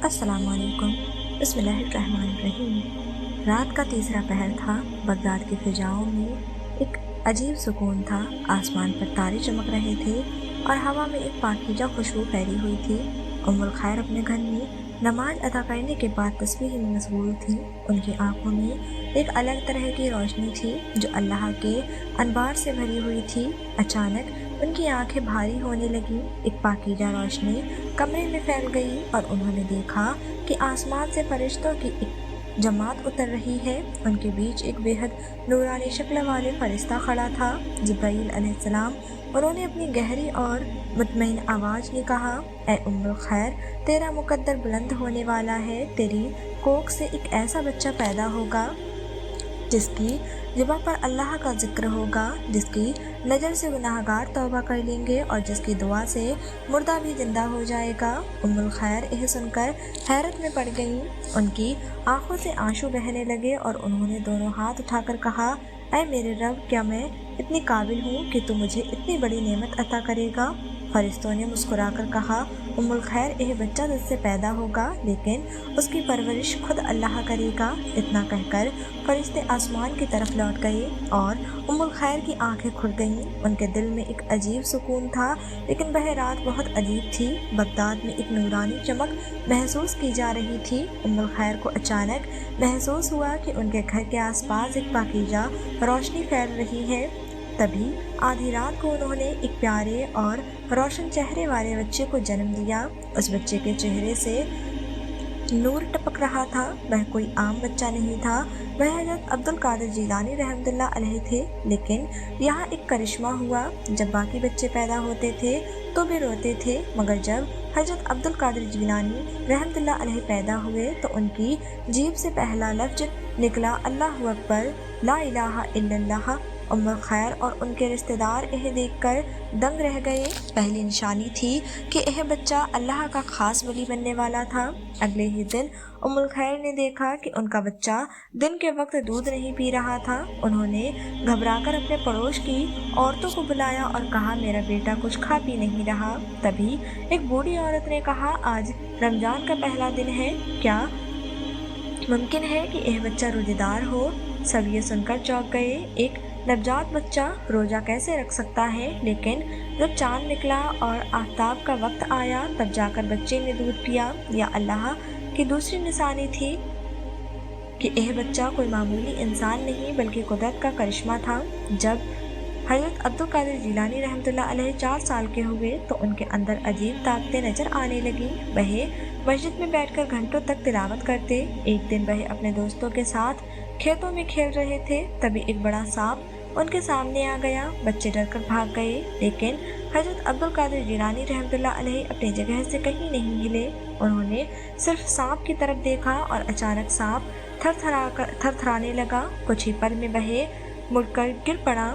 السلام علیکم۔ بسم اللہ الرحمن الرحیم۔ رات کا تیسرا پہر تھا۔ بغداد کی فضاؤں میں ایک عجیب سکون تھا۔ آسمان پر تارے چمک رہے تھے اور ہوا میں ایک پاکیزہ خوشبو پھیلی ہوئی تھی۔ ام الخیر اپنے گھر میں نماز ادا کرنے کے بعد تسبیح میں مشغول تھی۔ ان کی آنکھوں میں ایک الگ طرح کی روشنی تھی جو اللہ کے انوار سے بھری ہوئی تھی۔ اچانک ان کی آنکھیں بھاری ہونے لگیں، ایک پاکیزہ روشنی کمرے میں پھیل گئی اور انہوں نے دیکھا کہ آسمان سے فرشتوں کی ایک جماعت اتر رہی ہے۔ ان کے بیچ ایک بے حد نورانی شکل والے فرشتہ کھڑا تھا، جبرائیل علیہ السلام۔ انہوں نے اپنی گہری اور مطمئن آواز میں کہا، اے ام الخیر، تیرا مقدر بلند ہونے والا ہے۔ تیری کوکھ سے ایک ایسا بچہ پیدا ہوگا جس کی زبان پر اللہ کا ذکر ہوگا، جس کی نظر سے گناہگار توبہ کر لیں گے اور جس کی دعا سے مردہ بھی زندہ ہو جائے گا۔ ام الخیر یہ سن کر حیرت میں پڑ گئیں۔ ان کی آنکھوں سے آنسو بہنے لگے اور انہوں نے دونوں ہاتھ اٹھا کر کہا، اے میرے رب، کیا میں اتنی قابل ہوں کہ تو مجھے اتنی بڑی نعمت عطا کرے گا؟ فرشتوں نے مسکرا کر کہا، ام الخیر، یہ بچہ تجھ سے پیدا ہوگا لیکن اس کی پرورش خود اللہ کرے گا۔ اتنا کہہ کر فرشتے آسمان کی طرف لوٹ گئے اور ام الخیر کی آنکھیں کھل گئیں۔ ان کے دل میں ایک عجیب سکون تھا، لیکن وہ رات بہت عجیب تھی۔ بغداد میں ایک نورانی چمک محسوس کی جا رہی تھی۔ ام الخیر کو اچانک محسوس ہوا کہ ان کے گھر کے آس پاس ایک پاکیزہ روشنی پھیل رہی ہے۔ تبھی آدھی رات کو انہوں نے ایک پیارے اور روشن چہرے والے بچے کو جنم دیا۔ اس بچے کے چہرے سے نور ٹپک رہا تھا۔ وہ کوئی عام بچہ نہیں تھا، وہ حضرت عبد القادر جیلانی رحمۃ اللہ علیہ تھے۔ لیکن یہاں ایک کرشمہ ہوا۔ جب باقی بچے پیدا ہوتے تھے تو بھی روتے تھے، مگر جب حضرت عبد القادر جیلانی رحمۃ اللہ علیہ پیدا ہوئے تو ان کی جیب سے پہلا لفظ نکلا، اللہ اکبر، لا الہ الا اللہ۔ ام الخیر اور ان کے رشتہ دار یہ دیکھ کر دنگ رہ گئے۔ پہلی نشانی تھی کہ یہ بچہ اللہ کا خاص ولی بننے والا تھا۔ اگلے ہی دن ام الخیر نے دیکھا کہ ان کا بچہ دن کے وقت دودھ نہیں پی رہا تھا۔ انہوں نے گھبرا کر اپنے پڑوس کی عورتوں کو بلایا اور کہا، میرا بیٹا کچھ کھا پی نہیں رہا۔ تبھی ایک بوڑھی عورت نے کہا، آج رمضان کا پہلا دن ہے، کیا ممکن ہے کہ یہ بچہ روزہ دار ہو؟ سب یہ سن کر چونک گئے۔ ایک نوزائیدہ بچہ روزہ کیسے رکھ سکتا ہے؟ لیکن جب چاند نکلا اور آفتاب کا وقت آیا تب جا کر بچے نے دودھ پیا۔ یا اللہ کی دوسری نشانی تھی کہ یہ بچہ کوئی معمولی انسان نہیں بلکہ قدرت کا کرشمہ تھا۔ جب حضرت عبد القادر جیلانی رحمۃ اللہ علیہ 4 سال کے ہوئے تو ان کے اندر عجیب طاقتیں نظر آنے لگیں۔ وہ مسجد میں بیٹھ کر گھنٹوں تک تلاوت کرتے۔ ایک دن وہ اپنے دوستوں کے ساتھ کھیتوں میں کھیل رہے تھے، تبھی ایک بڑا سانپ ان کے سامنے آ گیا۔ بچے ڈر کر بھاگ گئے، لیکن حضرت عبد القادر جیلانی رحمۃ اللہ علیہ اپنی جگہ سے کہیں نہیں ہلے۔ انہوں نے صرف سانپ کی طرف دیکھا اور اچانک سانپ تھر تھرانے لگا۔ کچھ ہی پل میں وہ مڑ کر گر پڑا۔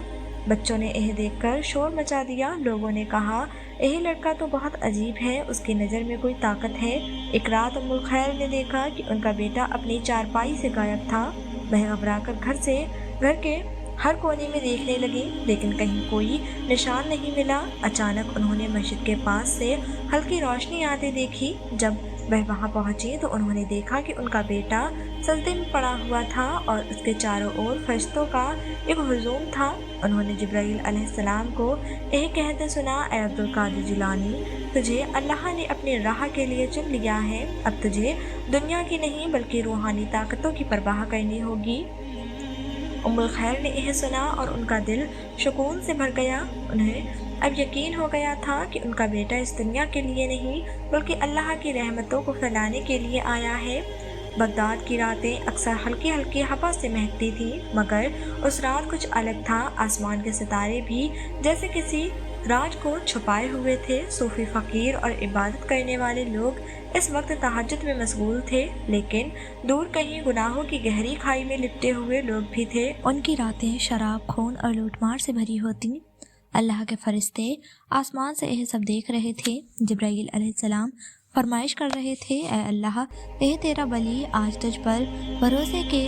بچوں نے یہ دیکھ کر شور مچا دیا۔ لوگوں نے کہا، یہ لڑکا تو بہت عجیب ہے، اس کی نظر میں کوئی طاقت ہے۔ ایک رات ام الخیر نے دیکھا کہ ان کا بیٹا اپنی چارپائی سے غائب تھا۔ وہ گھبرا کر گھر کے ہر کونے میں دیکھنے لگی، لیکن کہیں کوئی نشان نہیں ملا۔ اچانک انہوں نے مسجد کے پاس سے ہلکی روشنی آتے دیکھی۔ جب وہ وہاں پہنچی تو انہوں نے دیکھا کہ ان کا بیٹا سجدے میں پڑا ہوا تھا اور اس کے چاروں اور فرشتوں کا ایک ہجوم تھا۔ انہوں نے جبرائیل علیہ السلام کو یہ کہتے سنا، اے عبد القادر جیلانی، تجھے اللہ نے اپنی راہ کے لیے چن لیا ہے۔ اب تجھے دنیا کی نہیں بلکہ روحانی طاقتوں کی پرواہ کرنی ہوگی۔ ام الخیر نے یہ سنا اور ان کا دل سکون سے بھر گیا۔ انہیں اب یقین ہو گیا تھا کہ ان کا بیٹا اس دنیا کے لیے نہیں بلکہ اللہ کی رحمتوں کو پھیلانے کے لیے آیا ہے۔ بغداد کی راتیں اکثر ہلکی ہلکی ہوا سے مہکتی تھیں، مگر اس رات کچھ الگ تھا۔ آسمان کے ستارے بھی جیسے کسی راز کو چھپائے ہوئے تھے۔ صوفی، فقیر اور عبادت کرنے والے لوگ اس وقت تہجد میں مشغول تھے، لیکن دور کہیں گناہوں کی گہری کھائی میں لپٹے ہوئے لوگ بھی تھے۔ ان کی راتیں شراب، خون اور لوٹ مار سے بھری ہوتی۔ اللہ کے فرشتے آسمان سے یہ سب دیکھ رہے تھے۔ جبرائیل علیہ السلام فرمائش کر رہے تھے، اے اللہ، یہ تیرا ولی آج تجھ پر بھروسے کے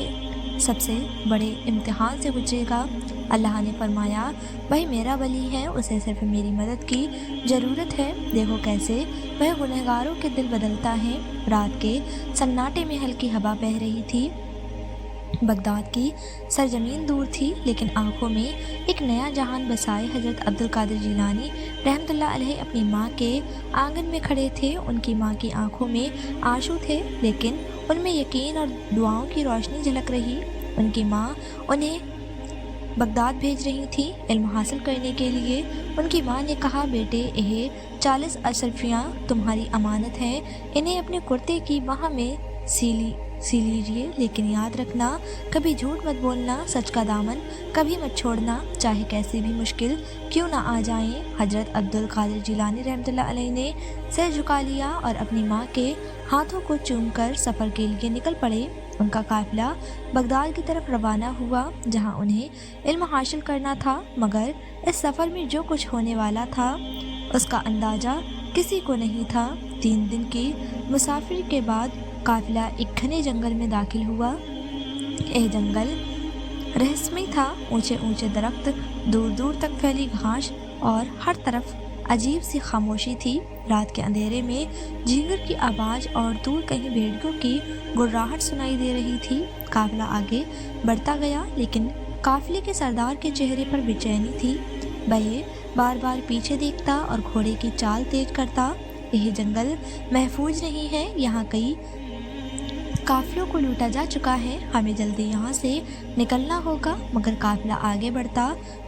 सबसे बड़े इम्तिहान से गुजरेगा। अल्लाह ने फरमाया, वही मेरा वली है, उसे सिर्फ मेरी मदद की ज़रूरत है। देखो कैसे वह गुनहगारों के दिल बदलता है। रात के सन्नाटे में हल्की हवा बह रही थी। बगदाद की सरजमीन दूर थी, लेकिन आंखों में एक नया जहान बसाए हज़रत अब्दुल कादिर जिलानी रहमतुल्लाह अलैह अपनी माँ के आंगन में खड़े थे। उनकी माँ की आंखों में आंसू थे, लेकिन उनमें यकीन और दुआओं की रोशनी झलक रही। उनकी माँ उन्हें बगदाद भेज रही थी इल्म हासिल करने के लिए। उनकी माँ ने कहा, बेटे, यह 40 अशरफियाँ तुम्हारी अमानत हैं, इन्हें अपने कुर्ते की बाह में सी लीजिए, लेकिन याद रखना, कभी झूठ मत बोलना, सच का दामन कभी मत छोड़ना, चाहे कैसी भी मुश्किल क्यों ना आ जाए। हज़रत अब्दुल कादिर जिलानी रहमतुल्लाह अलैह ने सिर झुका लिया और अपनी माँ के हाथों को चूमकर सफ़र के लिए निकल पड़े। उनका काफ़िला बगदाद की तरफ रवाना हुआ, जहाँ उन्हें इल्म हासिल करना था, मगर इस सफ़र में जो कुछ होने वाला था उसका अंदाज़ा किसी को नहीं था। 3 दिन की मुसाफिरी के बाद काफ़िला एक घने जंगल में दाखिल हुआ। यह जंगल रहस्यमय था। ऊंचे ऊंचे दरख्त, दूर दूर तक फैली घास और हर तरफ अजीब सी खामोशी थी। रात के अंधेरे में झींगर की आवाज़ और दूर कहीं भेड़ियों की गुर्राहट सुनाई दे रही थी। काफ़िला आगे बढ़ता गया, लेकिन काफ़िले के सरदार के चेहरे पर बेचैनी थी। वह बार बार पीछे देखता और घोड़े की चाल तेज करता। यह जंगल महफूज नहीं है, यहाँ कई काफिलों को लूटा जा चुका है, हमें जल्दी यहाँ से निकलना होगा। मगर काफिला आगे बढ़ता,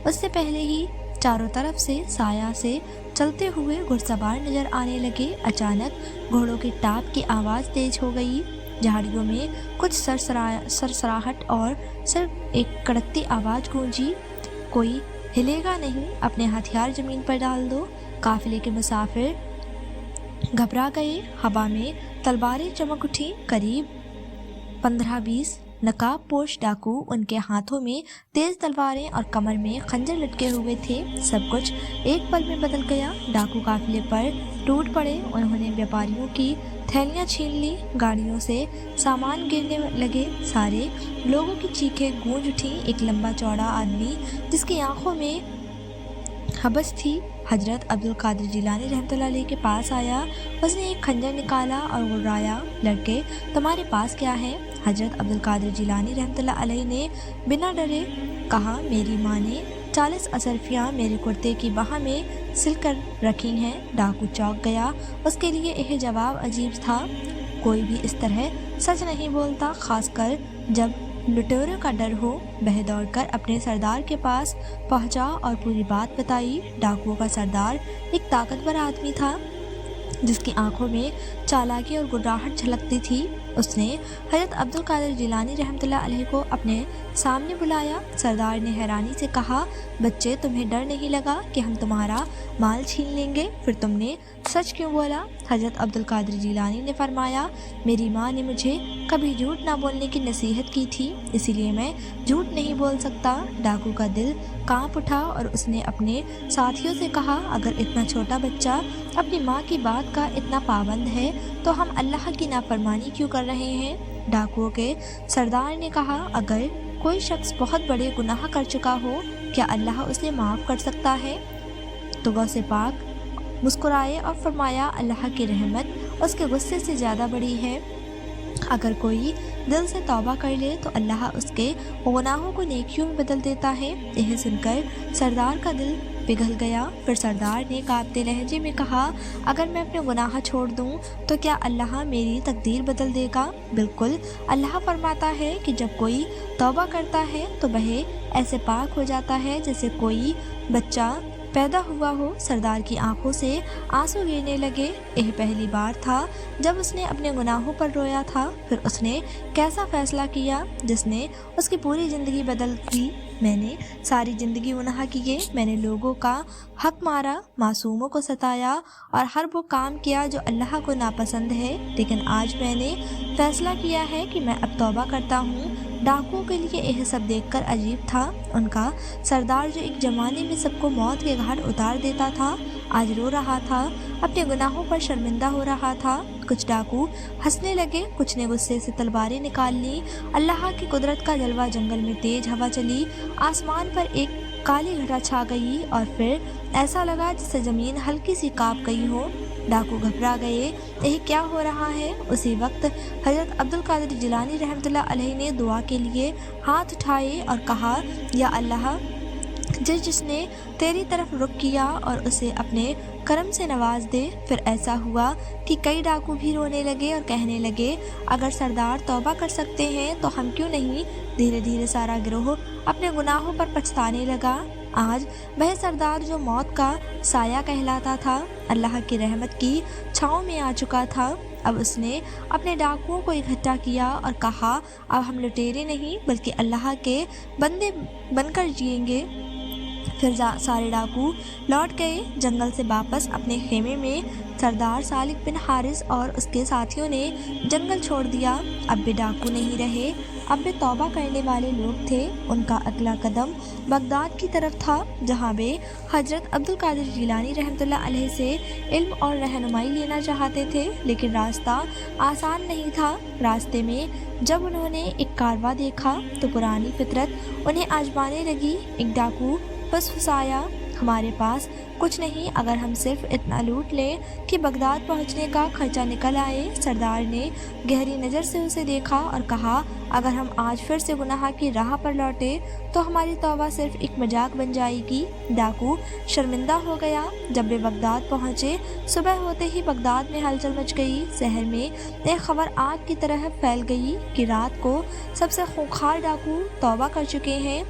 उससे पहले ही चारों तरफ से साया से चलते हुए घुड़सवार नजर आने लगे। अचानक घोड़ों की टाप की आवाज़ तेज हो गई। झाड़ियों में कुछ सरसराहट और सिर्फ एक कड़कती आवाज़ गूंजी, कोई हिलेगा नहीं, अपने हथियार जमीन पर डाल दो। काफिले के मुसाफिर घबरा गए। हवा में तलवारें चमक उठी। करीब 15-20 नकाब पोश डाकू, उनके हाथों में तेज तलवारें और कमर में खंजर लटके हुए थे। सब कुछ एक पल में बदल गया। डाकू काफिले पर टूट पड़े। उन्होंने व्यापारियों की थैलियां छीन ली, गाड़ियों से सामान गिरने लगे, सारे लोगों की चीखें गूंज उठी। एक लंबा चौड़ा आदमी जिसकी आंखों में हबस थी, हज़रत अब्दुल कादिर जिलानी रहमतुल्लाह अलैह के पास आया। उसने एक खंजर निकाला और गुर्राया, लड़के, तुम्हारे पास क्या है? हज़रत अब्दुल कादिर जिलानी रहमतुल्लाह अलैह ने बिना डरे कहा, मेरी माँ ने 40 अशरफियाँ मेरे कुर्ते की बाह में सिल कर रखी हैं। डाकू चौंक गया। उसके लिए यह जवाब अजीब था। कोई भी इस तरह सच नहीं बोलता, खासकर जब लुटेरों का डर हो। वह दौड़कर अपने सरदार के पास पहुंचा और पूरी बात बताई। डाकुओं का सरदार एक ताकतवर आदमी था, जिसकी आंखों में चालाकी और गुर्राहट झलकती थी। उसने हज़रत अब्दुल कादिर जिलानी रहमतुल्लाह अलैह को अपने सामने बुलाया। सरदार ने हैरानी से कहा, बच्चे, तुम्हें डर नहीं लगा कि हम तुम्हारा माल छीन लेंगे? फिर तुमने सच क्यों बोला? हज़रत अब्दुल कादिर जिलानी ने फरमाया, मेरी माँ ने मुझे कभी झूठ ना बोलने की नसीहत की थी, इसीलिए मैं झूठ नहीं बोल सकता। डाकू का दिल कांप उठा और उसने अपने साथियों से कहा, अगर इतना छोटा बच्चा अपनी माँ की बात का इतना पाबंद है तो हम अल्लाह की नाफरमानी क्यों कर रहे हैं? डाकुओं के सरदार ने कहा, अगर कोई शख्स बहुत बड़े गुनाह कर चुका हो, क्या अल्लाह उसे माफ़ कर सकता है? तो गौसे पाक मुस्कुराए और फरमाया, अल्लाह की रहमत उसके गुस्से से ज़्यादा बड़ी है। अगर कोई दिल से तौबा कर ले तो अल्लाह उसके गुनाहों को नेकियों में बदल देता है। यह सुनकर सरदार का दिल पिघल गया। फिर सरदार ने कांपते लहजे में कहा, अगर मैं अपने गुनाह छोड़ दूं तो क्या अल्लाह मेरी तकदीर बदल देगा? बिल्कुल, अल्लाह फरमाता है कि जब कोई तौबा करता है तो वह ऐसे पाक हो जाता है जैसे कोई बच्चा पैदा हुआ हो। सरदार की आंखों से आंसू गिरने लगे। यह पहली बार था जब उसने अपने गुनाहों पर रोया था। फिर उसने कैसा फैसला किया जिसने उसकी पूरी ज़िंदगी बदल दी। मैंने सारी ज़िंदगी गुनाह किए, मैंने लोगों का हक मारा, मासूमों को सताया और हर वो काम किया जो अल्लाह को नापसंद है, लेकिन आज मैंने फैसला किया है कि मैं अब तौबा करता हूँ। डाकुओं के लिए यह सब देखकर अजीब था। उनका सरदार जो एक ज़माने में सबको मौत के घाट उतार देता था, आज रो रहा था। अपने गुनाहों पर शर्मिंदा हो रहा था। कुछ डाकू हंसने लगे, कुछ ने गुस्से से तलवारें निकाल ली। अल्लाह की कुदरत का जलवा, जंगल में तेज हवा चली, आसमान पर एक काली घटा छा गई और फिर ऐसा लगा जैसे जमीन हल्की सी कांप गई हो। डाकू घबरा गए, यह क्या हो रहा है। उसी वक्त हजरत अब्दुल कादिर जिलानी रहमतुल्लाह अलैहि ने दुआ के लिए हाथ उठाए और कहा, या अल्लाह, जिसने तेरी तरफ रुख किया और उसे अपने करम से नवाज दे। फिर ऐसा हुआ कि कई डाकू भी रोने लगे और कहने लगे, अगर सरदार तौबा कर सकते हैं तो हम क्यों नहीं। धीरे धीरे सारा गिरोह अपने गुनाहों पर पछताने लगा। आज वह सरदार जो मौत का साया कहलाता था, अल्लाह की रहमत की छाँव में आ चुका था। अब उसने अपने डाकुओं को इकट्ठा किया और कहा, अब हम लुटेरे नहीं बल्कि अल्लाह के बंदे बनकर जिएंगे। फिर सारे डाकू लौट गए जंगल से वापस अपने खेमे में। सरदार सालिक बिन हारिस और उसके साथियों ने जंगल छोड़ दिया। अब भी डाकू नहीं रहे, अब भी तौबा करने वाले लोग थे। उनका अगला कदम बगदाद की तरफ था, जहाँ वे हजरत अब्दुल कादिर जिलानी रहमतुल्लाह अलैहि से इल्म और रहनुमाई लेना चाहते थे, लेकिन रास्ता आसान नहीं था। रास्ते में जब उन्होंने एक कारवा देखा तो पुरानी फितरत उन्हें आजमाने लगी। एक डाकू फुसफुसाया, हमारे पास कुछ नहीं, अगर हम सिर्फ इतना लूट लें कि बगदाद पहुंचने का खर्चा निकल आए। सरदार ने गहरी नज़र से उसे देखा और कहा, अगर हम आज फिर से गुनाह की राह पर लौटे तो हमारी तौबा सिर्फ एक मजाक बन जाएगी। डाकू शर्मिंदा हो गया। जब वे बगदाद पहुंचे, सुबह होते ही बगदाद में हलचल मच गई। शहर में एक खबर आग की तरह फैल गई कि रात को सबसे खूंखार डाकू तौबा कर चुके हैं।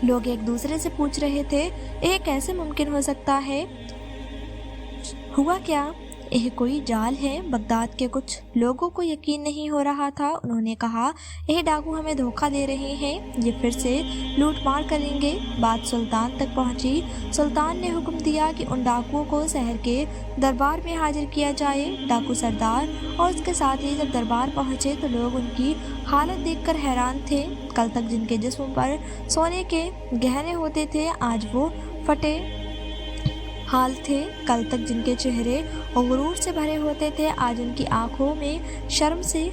लोग एक दूसरे से पूछ रहे थे, यह कैसे मुमकिन हो सकता है, हुआ क्या, यह कोई जाल है। बगदाद के कुछ लोगों को यकीन नहीं हो रहा था। उन्होंने कहा, यह डाकू हमें धोखा दे रहे हैं, ये फिर से लूट मार करेंगे। बात सुल्तान तक पहुंची। सुल्तान ने हुक्म दिया कि उन डाकुओं को शहर के दरबार में हाजिर किया जाए। डाकू सरदार और उसके साथी जब दरबार पहुंचे तो लोग उनकी हालत देखकर हैरान थे। कल तक जिनके जिस्म पर सोने के गहने होते थे, आज वो फटे हाल थे। कल तक जिनके चेहरे गुरूर से भरे होते थे, आज उनकी आंखों में शर्म से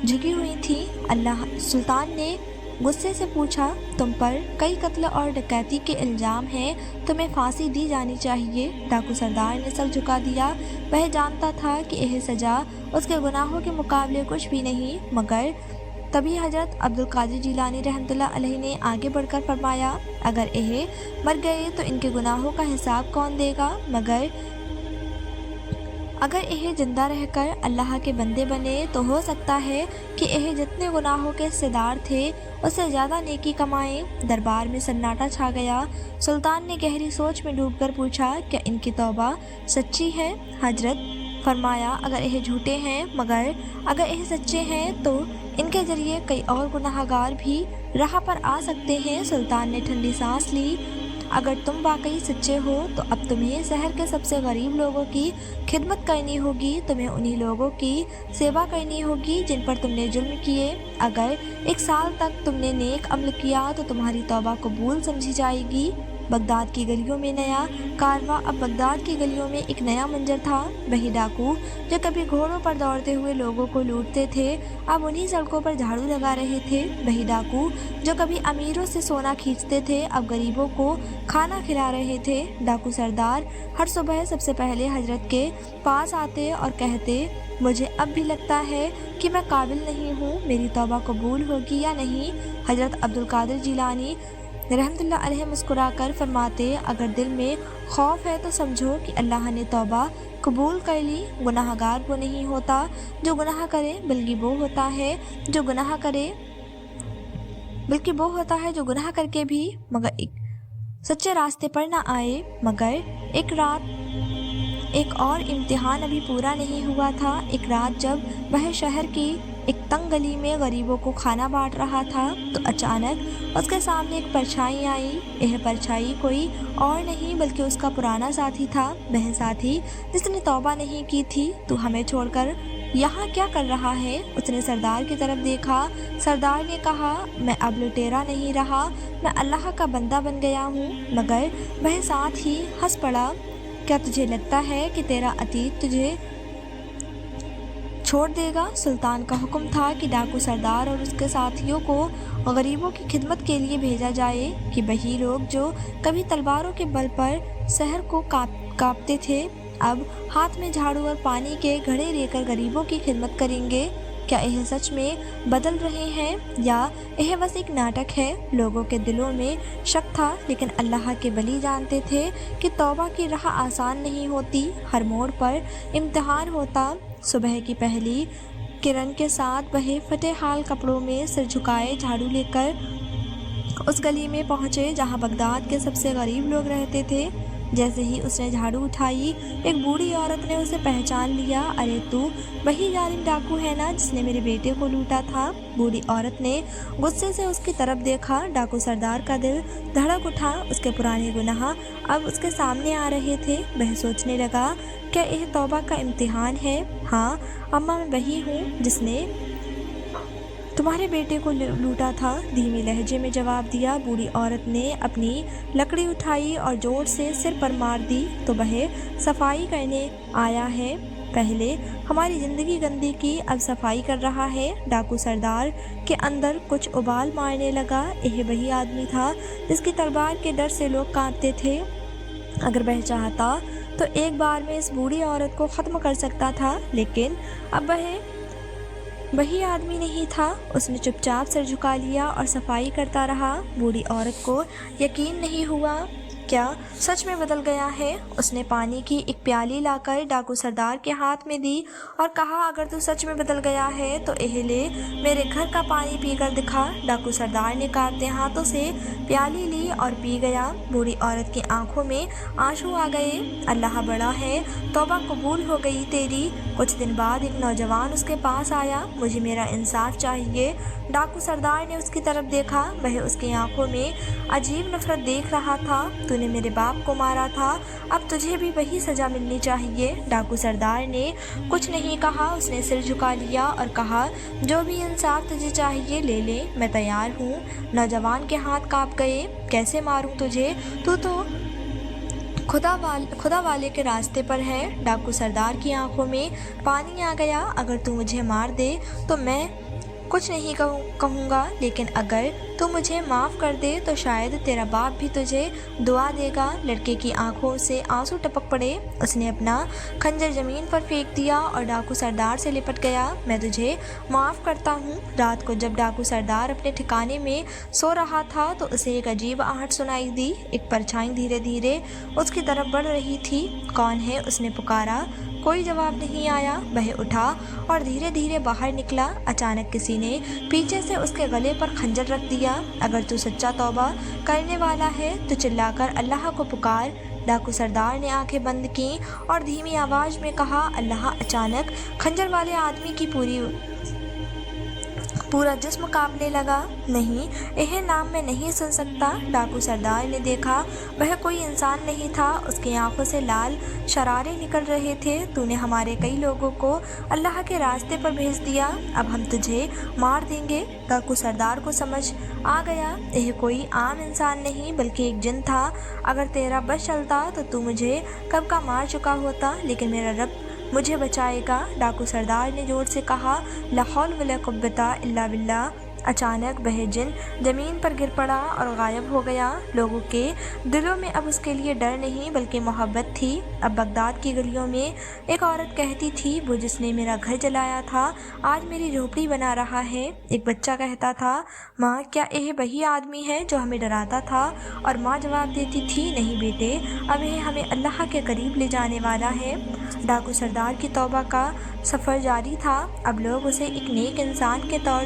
झुकी हुई थी। अल्लाह सुल्तान ने गुस्से से पूछा, तुम पर कई कत्ल और डकैती के इल्ज़ाम हैं, तुम्हें फांसी दी जानी चाहिए। डाकू सरदार ने सर झुका दिया। वह जानता था कि यह सज़ा उसके गुनाहों के मुकाबले कुछ भी नहीं। मगर तभी हजरत अब्दुल कादिर जिलानी रहमतुल्लाह अलैहि ने आगे बढ़कर फरमाया, अगर यह मर गए तो इनके गुनाहों का हिसाब कौन देगा। मगर अगर यह जिंदा रहकर अल्लाह के बंदे बने तो हो सकता है कि यह जितने गुनाहों के हिस्सेदार थे उससे ज़्यादा नेकी कमाएं। दरबार में सन्नाटा छा गया। सुल्तान ने गहरी सोच में डूबकर पूछा, क्या इनकी तौबा सच्ची है। हजरत फरमाया, अगर यह झूठे हैं, मगर अगर यह सच्चे हैं तो इनके जरिए कई और गुनाहगार भी राह पर आ सकते हैं। सुल्तान ने ठंडी सांस ली। अगर तुम वाकई सच्चे हो तो अब तुम्हें शहर के सबसे गरीब लोगों की खिदमत करनी होगी। तुम्हें उन्हीं लोगों की सेवा करनी होगी जिन पर तुमने जुल्म किए। अगर 1 साल तक तुमने नेक अमल किया तो तुम्हारी तौबा कबूल समझी जाएगी। बगदाद की गलियों में नया कारवा। अब बगदाद की गलियों में एक नया मंजर था। वही डाकू जो कभी घोड़ों पर दौड़ते हुए लोगों को लूटते थे, अब उन्हीं सड़कों पर झाड़ू लगा रहे थे। वही डाकू जो कभी अमीरों से सोना खींचते थे, अब गरीबों को खाना खिला रहे थे। डाकू सरदार हर सुबह सबसे पहले हजरत के पास आते और कहते, मुझे अब भी लगता है कि मैं काबिल नहीं हूँ, मेरी तौबा कबूल होगी या नहीं। हजरत अब्दुल कादिर जिलानी रहमतुल्लाह अलैहि मुस्कुराकर फरमाते, अगर दिल में खौफ है तो समझो कि अल्लाह ने तौबा कबूल कर ली। गुनाहगार वो नहीं होता जो गुनाह करे, बल्कि वो होता है जो गुनाह करके भी मगर एक सच्चे रास्ते पर ना आए। मगर एक और इम्तिहान अभी पूरा नहीं हुआ था। एक रात जब वह शहर की एक तंग गली में गरीबों को खाना बांट रहा था तो अचानक उसके सामने एक परछाई आई। यह परछाई कोई और नहीं बल्कि उसका पुराना साथी था। वह साथी जिसने तौबा नहीं की थी। तू हमें छोड़कर यहाँ क्या कर रहा है। उसने सरदार की तरफ देखा। सरदार ने कहा, मैं अब लुटेरा नहीं रहा, मैं अल्लाह का बंदा बन गया हूँ। मगर वह साथ ही हंस पड़ा। کیا تجھے لگتا ہے کہ تیرا عتیق تجھے چھوڑ دے گا؟ سلطان کا حکم تھا کہ ڈاکو سردار اور اس کے ساتھیوں کو غریبوں کی خدمت کے لیے بھیجا جائے کہ وہی لوگ جو کبھی تلواروں کے بل پر شہر کو کاپتے تھے اب ہاتھ میں جھاڑو اور پانی کے گھڑے لے کر غریبوں کی خدمت کریں گے۔ کیا یہ سچ میں بدل رہے ہیں یا یہ بس ایک ناٹک ہے؟ لوگوں کے دلوں میں شک تھا، لیکن اللہ کے ولی جانتے تھے کہ توبہ کی راہ آسان نہیں ہوتی، ہر موڑ پر امتحان ہوتا۔ صبح کی پہلی کرن کے ساتھ وہ فتح حال کپڑوں میں سر جھکائے جھاڑو لے کر اس گلی میں پہنچے جہاں بغداد کے سب سے غریب لوگ رہتے تھے۔ جیسے ہی اس نے جھاڑو اٹھائی ایک بوڑھی عورت نے اسے پہچان لیا۔ ارے تو وہی ظالم ڈاکو ہے نا جس نے میرے بیٹے کو لوٹا تھا؟ بوڑھی عورت نے غصے سے اس کی طرف دیکھا۔ ڈاکو سردار کا دل دھڑک اٹھا، اس کے پرانے گناہ اب اس کے سامنے آ رہے تھے۔ وہ سوچنے لگا، کیا یہ توبہ کا امتحان ہے؟ ہاں اماں، میں وہی ہوں جس نے تمہارے بیٹے کو لوٹا تھا، دھیمی لہجے میں جواب دیا۔ بوڑھی عورت نے اپنی لکڑی اٹھائی اور زور سے سر پر مار دی۔ تو وہ صفائی کرنے آیا ہے؟ پہلے ہماری زندگی گندی کی، اب صفائی کر رہا ہے؟ ڈاکو سردار کے اندر کچھ ابال مارنے لگا۔ یہ وہی آدمی تھا جس کی تلوار کے ڈر سے لوگ کانپتے تھے۔ اگر وہ چاہتا تو ایک بار میں اس بوڑھی عورت کو ختم کر سکتا تھا، لیکن اب وہ وہی آدمی نہیں تھا۔ اس نے چپ چاپ سر جھکا لیا اور صفائی کرتا رہا۔ بوڑھی عورت کو یقین نہیں ہوا، کیا سچ میں بدل گیا ہے؟ اس نے پانی کی ایک پیالی لا کر ڈاکو سردار کے ہاتھ میں دی اور کہا، اگر تو سچ میں بدل گیا ہے تو یہ لے، میرے گھر کا پانی پی کر دکھا۔ ڈاکو سردار نے کانپتے ہاتھوں سے پیالی لی اور پی گیا۔ بوڑھی عورت کی آنکھوں میں آنسو آ گئے۔ اللہ بڑا ہے، توبہ قبول ہو گئی تیری۔ کچھ دن بعد ایک نوجوان اس کے پاس آیا۔ مجھے میرا انصاف چاہیے۔ ڈاکو سردار نے اس کی طرف دیکھا، وہ اس کی آنکھوں میں عجیب نفرت دیکھ رہا تھا۔ تو نے میرے باپ کو مارا تھا، اب تجھے بھی وہی سزا ملنی چاہیے۔ ڈاکو سردار نے کچھ نہیں کہا، اس نے سر جھکا لیا اور کہا، جو بھی انصاف تجھے چاہیے لے لے، میں تیار ہوں۔ نوجوان کے ہاتھ کانپ گئے۔ کیسے ماروں تجھے؟ تو خدا والے کے راستے پر ہے۔ ڈاکو سردار کی آنکھوں میں پانی آ گیا۔ اگر تو مجھے مار دے تو میں کچھ نہیں کہوں گا، لیکن اگر تو مجھے معاف کر دے تو شاید تیرا باپ بھی تجھے دعا دے گا۔ لڑکے کی آنکھوں سے آنسو ٹپک پڑے۔ اس نے اپنا خنجر زمین پر پھینک دیا اور ڈاکو سردار سے لپٹ گیا۔ میں تجھے معاف کرتا ہوں۔ رات کو جب ڈاکو سردار اپنے ٹھکانے میں سو رہا تھا تو اسے ایک عجیب آہٹ سنائی دی۔ ایک پرچھائی دھیرے دھیرے اس کی طرف بڑھ رہی تھی۔ کون ہے؟ اس نے پکارا۔ کوئی جواب نہیں آیا۔ وہ اٹھا اور دھیرے دھیرے باہر نکلا۔ اچانک کسی نے پیچھے سے اس کے گلے پر خنجر رکھ دیا۔ اگر تو سچا توبہ کرنے والا ہے تو چلا کر اللہ کو پکار۔ ڈاکو سردار نے آنکھیں بند کیں اور دھیمی آواز میں کہا، اللہ۔ اچانک خنجر والے آدمی کی پورا جسم کانپنے لگا۔ نہیں، یہ نام میں نہیں سن سکتا۔ ڈاکو سردار نے دیکھا، وہ کوئی انسان نہیں تھا۔ اس کی آنکھوں سے لال شرارے نکل رہے تھے۔ تو نے ہمارے کئی لوگوں کو اللہ کے راستے پر بھیج دیا، اب ہم تجھے مار دیں گے۔ ڈاکو سردار کو سمجھ آ گیا، یہ کوئی عام انسان نہیں بلکہ ایک جن تھا۔ اگر تیرا بس چلتا تو مجھے کب کا مار چکا ہوتا، لیکن میرا رب مجھے بچائے گا۔ ڈاکو سردار نے زور سے کہا، لا حول ولا قوت الا باللہ۔ اچانک وہ جن زمین پر گر پڑا اور غائب ہو گیا۔ لوگوں کے دلوں میں اب اس کے لیے ڈر نہیں بلکہ محبت تھی۔ اب بغداد کی گلیوں میں ایک عورت کہتی تھی، وہ جس نے میرا گھر جلایا تھا آج میری جھوپڑی بنا رہا ہے۔ ایک بچہ کہتا تھا، ماں کیا یہ وہی آدمی ہے جو ہمیں ڈراتا تھا؟ اور ماں جواب دیتی تھی، نہیں بیٹے، اب یہ ہمیں اللہ کے قریب لے جانے والا ہے۔ ڈاکو سردار کی توبہ کا سفر جاری تھا۔ اب لوگ اسے ایک نیک انسان کے طور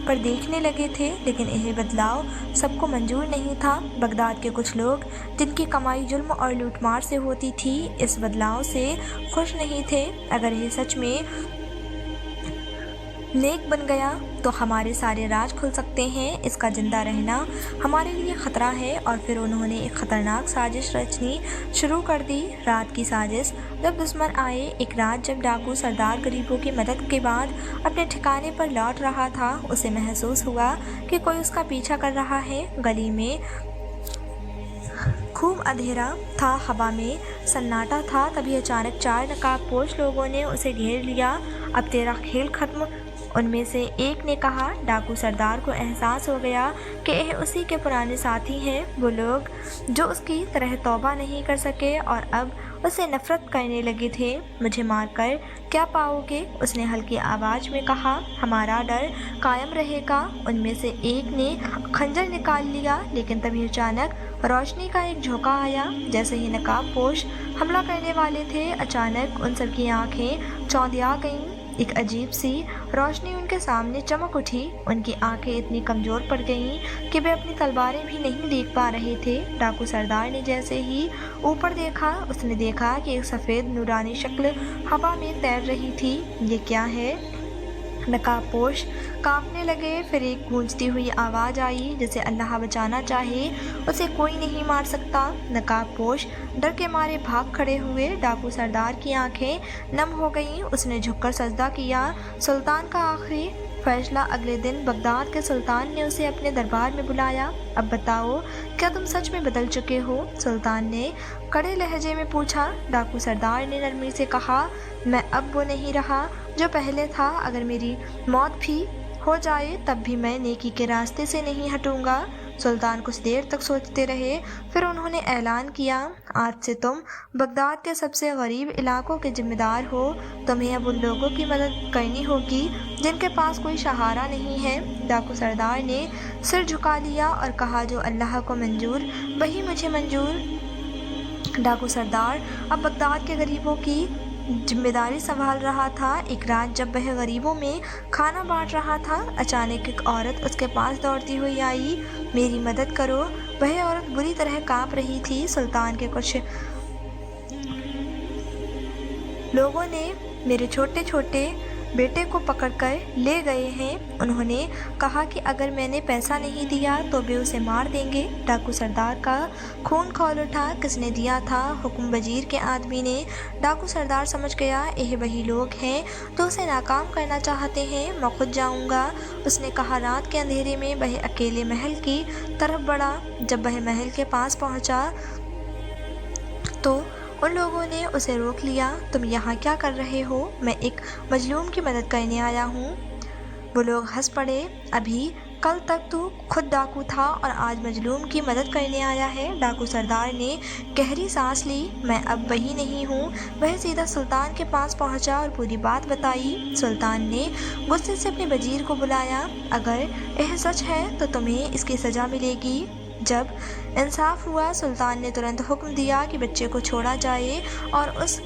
پر دیکھنے لگے تھے، لیکن یہ بدلاؤ سب کو منظور نہیں تھا۔ بغداد کے کچھ لوگ جن کی کمائی ظلم اور لوٹ مار سے ہوتی تھی اس بدلاؤ سے خوش نہیں تھے۔ اگر یہ سچ میں نیک بن گیا تو ہمارے سارے راز کھل سکتے ہیں، اس کا زندہ رہنا ہمارے لیے خطرہ ہے۔ اور پھر انہوں نے ایک خطرناک سازش رچنی شروع کر دی۔ رات کی سازش۔ جب دشمن آئے۔ ایک رات جب ڈاکو سردار غریبوں کی مدد کے بعد اپنے ٹھکانے پر لوٹ رہا تھا، اسے محسوس ہوا کہ کوئی اس کا پیچھا کر رہا ہے۔ گلی میں खूब अंधेरा था, हवा में सन्नाटा था। तभी अचानक 4 नकाबपोश लोगों ने उसे घेर लिया। अब तेरा खेल खत्म, उनमें से एक ने कहा। डाकू सरदार को एहसास हो गया कि यह उसी के पुराने साथी हैं, वो लोग जो उसकी तरह तौबा नहीं कर सके और अब उससे नफरत करने लगे थे। मुझे मारकर क्या पाओगे? उसने हल्की आवाज में कहा। हमारा डर कायम रहेगा। उनमें से एक ने खंजर निकाल लिया, लेकिन तभी अचानक रोशनी का एक झोंका आया। जैसे ही नकाबपोश हमला करने वाले थे, अचानक उन सबकी आंखें चौंधिया गईं। एक अजीब सी रोशनी उनके सामने चमक उठी। उनकी आंखें इतनी कमजोर पड़ गईं कि वे अपनी तलवारें भी नहीं देख पा रहे थे। डाकू सरदार ने जैसे ही ऊपर देखा, उसने देखा कि एक सफ़ेद नूरानी शक्ल हवा में तैर रही थी। ये क्या है? नकाबपोश कांपने लगे। फिर एक गूंजती हुई आवाज़ आई, जैसे अल्लाह बचाना चाहे उसे कोई नहीं मार सकता। नकाबपोश डर के मारे भाग खड़े हुए। डाकू सरदार की आंखें नम हो गईं। उसने झुककर सजदा किया। सुल्तान का आखिरी फैसला। अगले दिन बगदाद के सुल्तान ने उसे अपने दरबार में बुलाया। अब बताओ, क्या तुम सच में बदल चुके हो? सुल्तान ने कड़े लहजे में पूछा। डाकू सरदार ने नरमी से कहा, मैं अब वो नहीं रहा जो पहले था। अगर मेरी मौत भी हो जाए तब भी मैं नेकी के रास्ते से नहीं हटूंगा। सुल्तान कुछ देर तक सोचते रहे, फिर उन्होंने ऐलान किया, आज से तुम बगदाद के सबसे गरीब इलाकों के जिम्मेदार हो। तुम्हें अब उन लोगों की मदद करनी होगी जिनके पास कोई सहारा नहीं है। डाकू सरदार ने सिर झुका लिया और कहा, जो अल्लाह को मंजूर वही मुझे मंजूर। डाकू सरदार अब बगदाद के गरीबों की जिम्मेदारी संभाल रहा था। एक रात जब वह गरीबों में खाना बांट रहा था, अचानक एक औरत उसके पास दौड़ती हुई आई। मेरी मदद करो। वह औरत बुरी तरह कांप रही थी। सुल्तान के कुछ लोगों ने मेरे छोटे छोटे बेटे को पकड़कर ले गए हैं। उन्होंने कहा कि अगर मैंने पैसा नहीं दिया तो वे उसे मार देंगे। डाकू सरदार का खून खौल उठा। किसने दिया था? हुक्म वजीर के आदमी ने। डाकू सरदार समझ गया, यह वही लोग हैं तो उसे नाकाम करना चाहते हैं। मैं खुद जाऊंगा, उसने कहा। रात के अंधेरे में वह अकेले महल की तरफ बढ़ा। जब वह महल के पास पहुंचा तो उन लोगों ने उसे रोक लिया। तुम यहाँ क्या कर रहे हो? मैं एक मजलूम की मदद करने आया हूँ। वो लोग हंस पड़े। अभी कल तक तू खुद डाकू था और आज मजलूम की मदद करने आया है। डाकू सरदार ने गहरी सांस ली। मैं अब वही नहीं हूँ। वह सीधा सुल्तान के पास पहुँचा और पूरी बात बताई। सुल्तान ने गुस्से से अपने वजीर को बुलाया। अगर यह सच है तो तुम्हें इसकी सज़ा मिलेगी। जब इंसाफ हुआ, सुल्तान ने तुरंत हुक्म दिया कि बच्चे को छोड़ा जाए और उस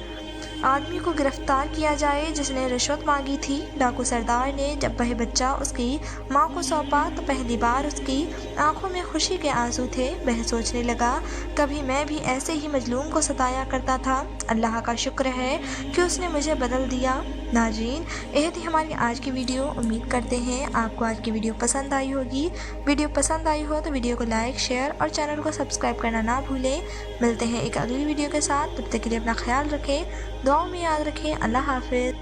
आदमी को गिरफ्तार किया जाए जिसने रिश्वत मांगी थी। डाकू सरदार ने जब वह बच्चा उसकी माँ को सौंपा तो पहली बार उसकी आंखों में खुशी के आंसू थे। वह सोचने लगा, कभी मैं भी ऐसे ही मजलूम को सताया करता था। अल्लाह का शुक्र है कि उसने मुझे बदल दिया। नाज़रीन, यह थी हमारी आज की वीडियो। उम्मीद करते हैं आपको आज की वीडियो पसंद आई होगी। वीडियो पसंद आई हो तो वीडियो को लाइक, शेयर और चैनल को सब्सक्राइब करना ना भूलें। मिलते हैं एक अगली वीडियो के साथ। तब तक के लिए अपना ख्याल रखें, दुआओं में याद रखें। अल्लाह हाफिज़।